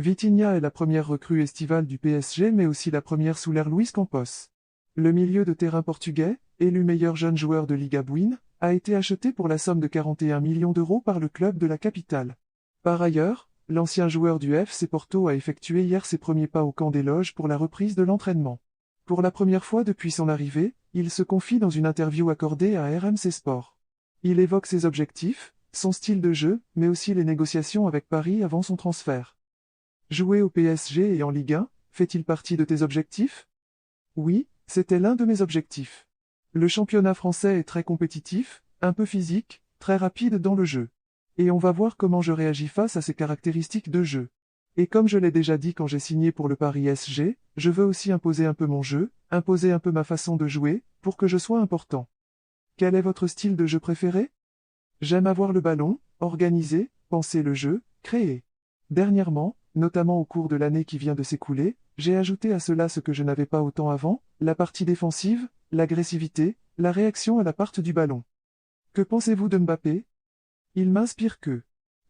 Vitinha est la première recrue estivale du PSG mais aussi la première sous l'ère Luis Campos. Le milieu de terrain portugais, élu meilleur jeune joueur de Liga Buin, a été acheté pour la somme de 41 millions d'euros par le club de la capitale. Par ailleurs, l'ancien joueur du FC Porto a effectué hier ses premiers pas au camp des loges pour la reprise de l'entraînement. Pour la première fois depuis son arrivée, il se confie dans une interview accordée à RMC Sport. Il évoque ses objectifs, son style de jeu, mais aussi les négociations avec Paris avant son transfert. Jouer au PSG et en Ligue 1, fait-il partie de tes objectifs? Oui, c'était l'un de mes objectifs. Le championnat français est très compétitif, un peu physique, très rapide dans le jeu. Et on va voir comment je réagis face à ces caractéristiques de jeu. Et comme je l'ai déjà dit quand j'ai signé pour le Paris SG, je veux aussi imposer un peu mon jeu, imposer un peu ma façon de jouer, pour que je sois important. Quel est votre style de jeu préféré? J'aime avoir le ballon, organiser, penser le jeu, créer. Dernièrement, notamment au cours de l'année qui vient de s'écouler, j'ai ajouté à cela ce que je n'avais pas autant avant, la partie défensive, l'agressivité, la réaction à la perte du ballon. Que pensez-vous de Mbappé? Il m'inspire que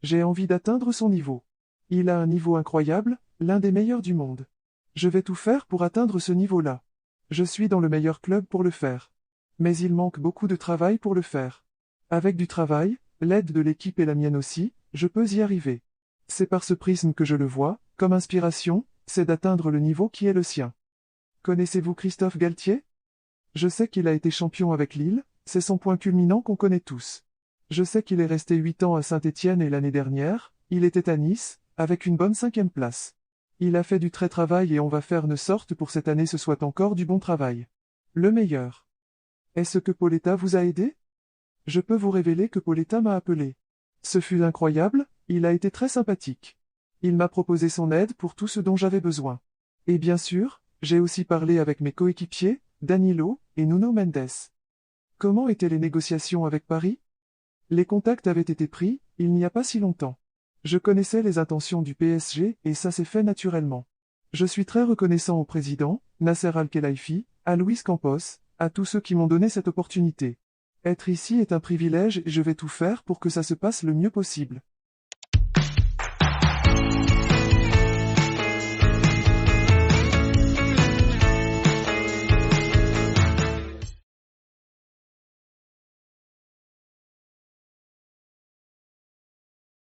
j'ai envie d'atteindre son niveau. Il a un niveau incroyable, l'un des meilleurs du monde. Je vais tout faire pour atteindre ce niveau-là. Je suis dans le meilleur club pour le faire. Mais il manque beaucoup de travail pour le faire. Avec du travail, l'aide de l'équipe et la mienne aussi, je peux y arriver. C'est par ce prisme que je le vois, comme inspiration, c'est d'atteindre le niveau qui est le sien. Connaissez-vous Christophe Galtier? Je sais qu'il a été champion avec Lille, c'est son point culminant qu'on connaît tous. Je sais qu'il est resté 8 ans à Saint-Étienne et l'année dernière, il était à Nice, avec une bonne 5e place. Il a fait du très travail et on va faire de sorte pour cette année ce soit encore du bon travail. Le meilleur. Est-ce que Pauletta vous a aidé? Je peux vous révéler que Pauletta m'a appelé. Ce fut incroyable, il a été très sympathique. Il m'a proposé son aide pour tout ce dont j'avais besoin. Et bien sûr, j'ai aussi parlé avec mes coéquipiers, Danilo et Nuno Mendes. Comment étaient les négociations avec Paris? Les contacts avaient été pris, il n'y a pas si longtemps. Je connaissais les intentions du PSG et ça s'est fait naturellement. Je suis très reconnaissant au président, Nasser Al-Khelaifi, à Luis Campos, à tous ceux qui m'ont donné cette opportunité. Être ici est un privilège et je vais tout faire pour que ça se passe le mieux possible.